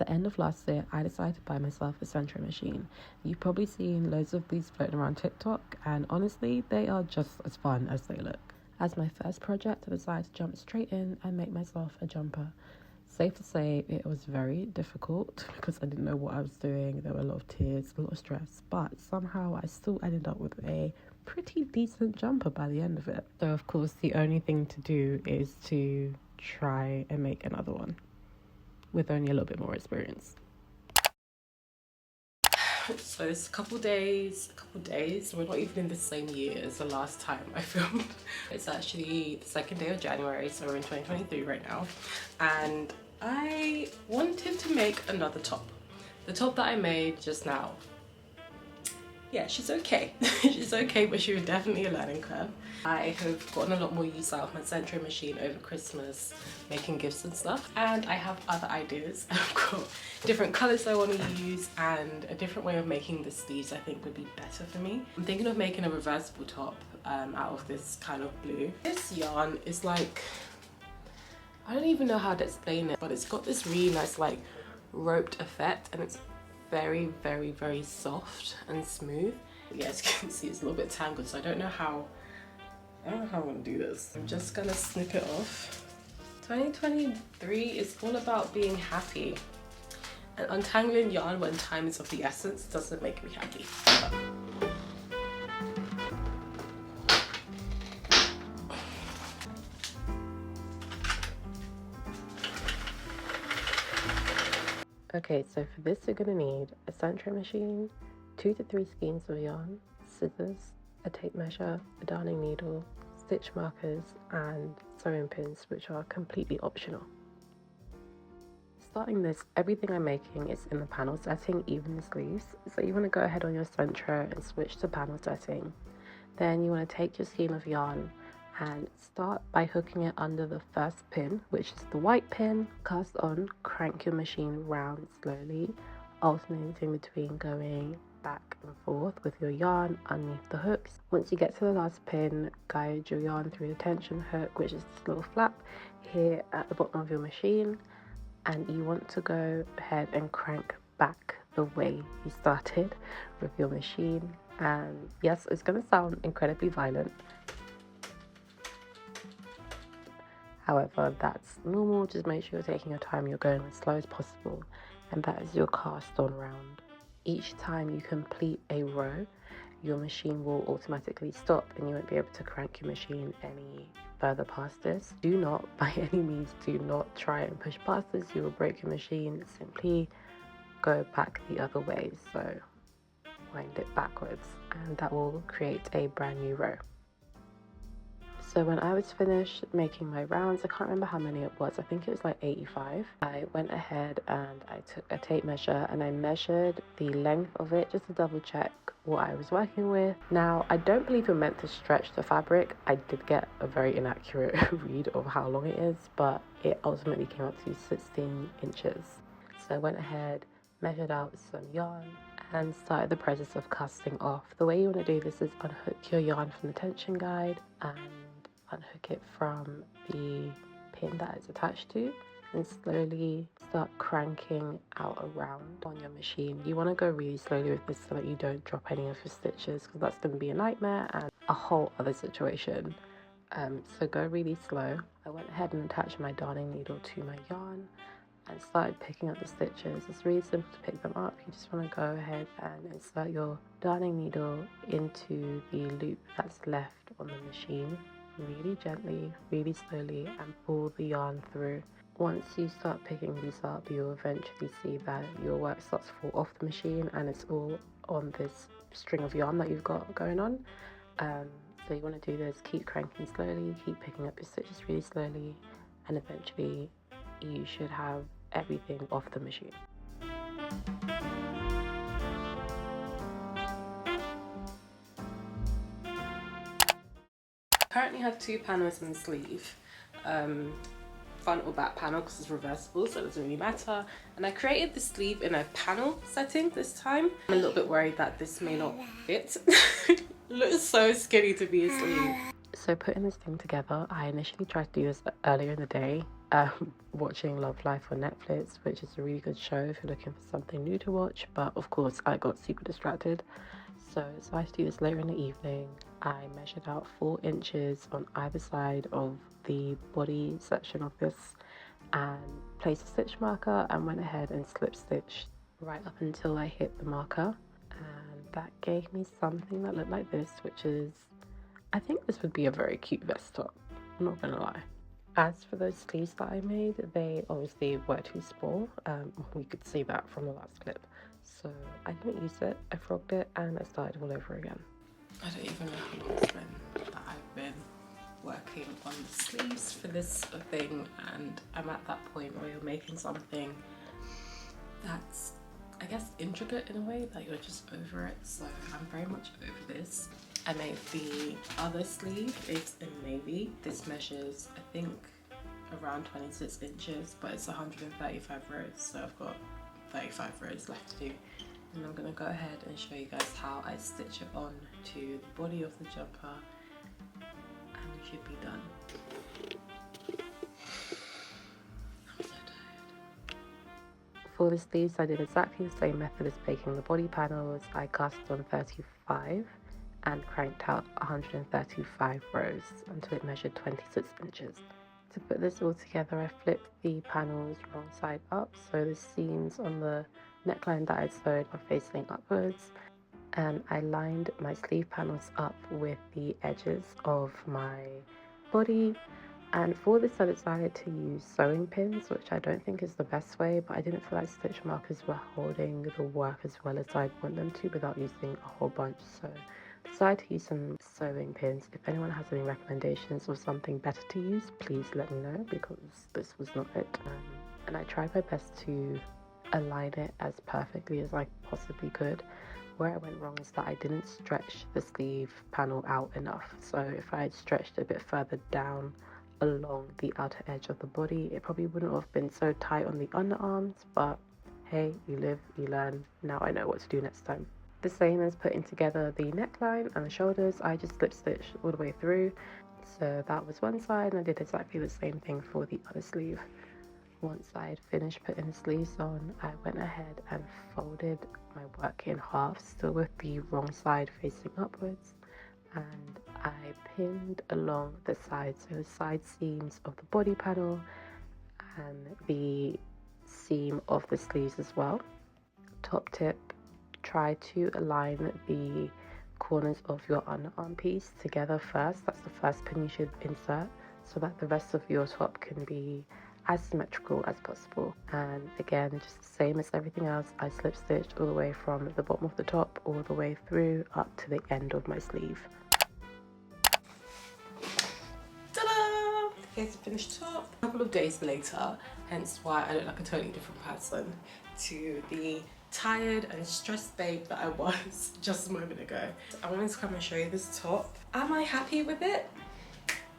the end of last year, I decided to buy myself a Sentro machine. You've probably seen loads of these floating around TikTok, and honestly, they are just as fun as they look. As my first project, I decided to jump straight in and make myself a jumper. Safe to say, it was very difficult because I didn't know what I was doing. There were a lot of tears, a lot of stress, but somehow I still ended up with a pretty decent jumper by the end of it. So of course, the only thing to do is to try and make another one with only a little bit more experience. So it's a couple days, we're not even in the same year as the last time I filmed. It's actually the second day of January, so we're in 2023 right now, and I wanted to make another top. The top that I made just now, yeah, she's okay. She's okay, but she was definitely a learning curve. I have gotten a lot more use out of my Sentro machine over Christmas, making gifts and stuff. And I have other ideas. I've got different colours I want to use and a different way of making the sleeves I think would be better for me. I'm thinking of making a reversible top out of this kind of blue. This yarn is like, I don't even know how to explain it, but it's got this really nice like roped effect, and it's very, very, very soft and smooth. Yeah, as you can see, it's a little bit tangled, so I don't know how I'm gonna do this. I'm just gonna snip it off. 2023 is all about being happy, and untangling yarn when time is of the essence doesn't make me happy. Okay, so for this you're going to need a Sentro machine, 2 to 3 skeins of yarn, scissors, a tape measure, a darning needle, stitch markers and sewing pins, which are completely optional. Starting this, everything I'm making is in the panel setting, even the sleeves. So you want to go ahead on your Sentro and switch to panel setting. Then you want to take your skein of yarn and start by hooking it under the first pin, which is the white pin. Cast on, crank your machine round slowly, alternating between going back and forth with your yarn underneath the hooks. Once you get to the last pin, guide your yarn through the tension hook, which is this little flap here at the bottom of your machine, and you want to go ahead and crank back the way you started with your machine. And yes, it's going to sound incredibly violent. However, that's normal. Just make sure you're taking your time, you're going as slow as possible, and that is your cast on round. Each time you complete a row, your machine will automatically stop and you won't be able to crank your machine any further past this. Do not, by any means, do not try and push past this. You will break your machine. Simply go back the other way. So wind it backwards and that will create a brand new row. So when I was finished making my rounds, I can't remember how many it was, I think it was like 85. I went ahead and I took a tape measure and I measured the length of it just to double check what I was working with. Now, I don't believe you're meant to stretch the fabric. I did get a very inaccurate read of how long it is, but it ultimately came up to 16 inches. So I went ahead, measured out some yarn and started the process of casting off. The way you want to do this is unhook your yarn from the tension guide and unhook it from the pin that it's attached to, and slowly start cranking out around on your machine. You want to go really slowly with this so that you don't drop any of your stitches, because that's going to be a nightmare and a whole other situation. So go really slow. I went ahead and attached my darning needle to my yarn and started picking up the stitches. It's really simple to pick them up. You just want to go ahead and insert your darning needle into the loop that's left on the machine, really gently, really slowly, and pull the yarn through. Once you start picking these up, you'll eventually see that your work starts to fall off the machine and it's all on this string of yarn that you've got going on. So you want to do this, keep cranking slowly, keep picking up your stitches really slowly, and eventually you should have everything off the machine. Currently have 2 panels in the sleeve, front or back panel, because it's reversible, so it doesn't really matter. And I created the sleeve in a panel setting this time. I'm a little bit worried that this may not fit. It looks so skinny to be a sleeve. So putting this thing together, I initially tried to do this earlier in the day, watching Love Life on Netflix, which is a really good show if you're looking for something new to watch. But of course, I got super distracted. So I decided to do this later in the evening. I measured out 4 inches on either side of the body section of this and placed a stitch marker and went ahead and slip stitched right up until I hit the marker. And that gave me something that looked like this, which is, I think this would be a very cute vest top, I'm not gonna lie. As for those sleeves that I made, they obviously were too small. We could see that from the last clip. So I didn't use it, I frogged it, and I started all over again. I don't even know how long it's been that I've been working on the sleeves for this thing, and I'm at that point where you're making something that's, I guess, intricate in a way, that you're just over it. So I'm very much over this. I made the other sleeve, it's in navy. This measures, I think, around 26 inches, but it's 135 rows, so I've got 35 rows left to do. And I'm gonna go ahead and show you guys how I stitch it on to the body of the jumper, and we should be done. I'm so tired. For the sleeves, I did exactly the same method as making the body panels. I cast on 35 and cranked out 135 rows until it measured 26 inches. To put this all together, I flipped the panels wrong side up, so the seams on the neckline that I sewed are facing upwards, and I lined my sleeve panels up with the edges of my body. And for this I decided to use sewing pins, which I don't think is the best way, but I didn't feel like stitch markers were holding the work as well as I'd want them to without using a whole bunch, so I decided to use some sewing pins. If anyone has any recommendations or something better to use, please let me know, because this was not it. And I tried my best to align it as perfectly as I possibly could. Where I went wrong is that I didn't stretch the sleeve panel out enough. So if I had stretched it a bit further down along the outer edge of the body, it probably wouldn't have been so tight on the underarms, but hey, you live, you learn. Now I know what to do next time. The same as putting together the neckline and the shoulders, I just slip stitched all the way through. So that was one side, and I did exactly the same thing for the other sleeve. Once I had finished putting the sleeves on, I went ahead and folded my work in half, still with the wrong side facing upwards, and I pinned along the sides, so the side seams of the body panel and the seam of the sleeves as well. Top tip, try to align the corners of your underarm piece together first. That's the first pin you should insert, so that the rest of your top can be as symmetrical as possible. And again, just the same as everything else, I slip stitched all the way from the bottom of the top all the way through up to the end of my sleeve. Ta-da! Here's the finished top. A couple of days later, hence why I look like a totally different person to the tired and stressed babe that I was just a moment ago. I wanted to come and show you this top. Am I happy with it?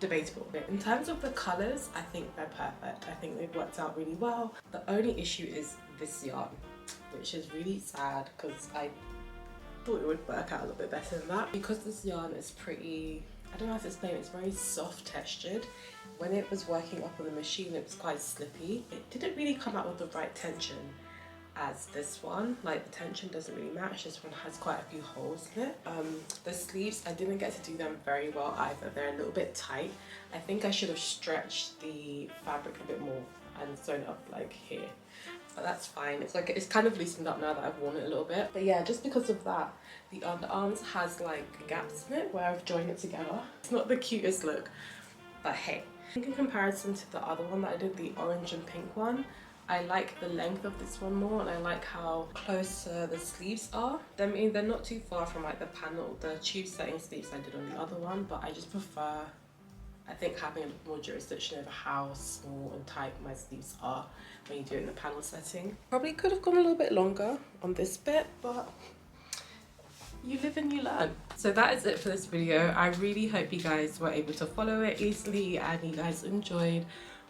Debatable. In terms of the colours, I think they're perfect. I think they've worked out really well. The only issue is this yarn, which is really sad because I thought it would work out a little bit better than that. Because this yarn is pretty, I don't know how to explain it, it's very soft textured. When it was working up on the machine, it was quite slippy. It didn't really come out with the right tension as this one. Like, the tension doesn't really match. This one has quite a few holes in it. The sleeves, I didn't get to do them very well either. They're a little bit tight. I think I should have stretched the fabric a bit more and sewn it up like here, but that's fine. It's like, it's kind of loosened up now that I've worn it a little bit. But yeah, just because of that, the underarms has like gaps in it where I've joined it together. It's not the cutest look, but hey. I think in comparison to the other one that I did, the orange and pink one, I like the length of this one more, and I like how closer the sleeves are. I mean, they're not too far from like the panel, the tube setting sleeves I did on the other one, but I just prefer, I think, having a bit more jurisdiction over how small and tight my sleeves are when you do it in the panel setting. Probably could have gone a little bit longer on this bit, but you live and you learn. So that is it for this video. I really hope you guys were able to follow it easily and you guys enjoyed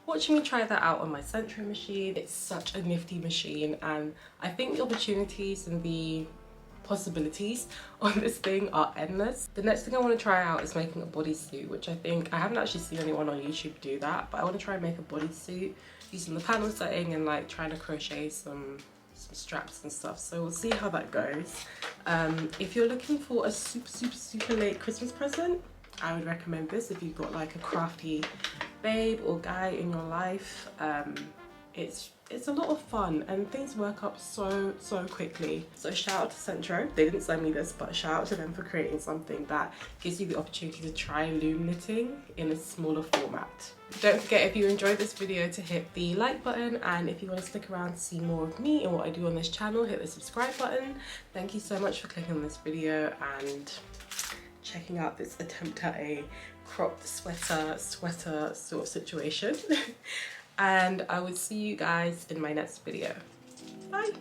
watching me try that out on my Sentro machine. It's such a nifty machine, and I think the opportunities and the possibilities on this thing are endless. The next thing I want to try out is making a bodysuit, which I haven't actually seen anyone on YouTube do that, but I want to try and make a bodysuit using the panel setting and like trying to crochet some straps and stuff. So we'll see how that goes. If you're looking for a super late Christmas present, I would recommend this. If you've got like a crafty babe or guy in your life, it's a lot of fun and things work up so quickly. So shout out to Sentro, they didn't send me this, but shout out to them for creating something that gives you the opportunity to try loom knitting in a smaller format. Don't forget, if you enjoyed this video, to hit the like button, and if you want to stick around to see more of me and what I do on this channel, hit the subscribe button. Thank you so much for clicking on this video and checking out this attempt at a cropped sweater sort of situation. And I will see you guys in my next video. Bye!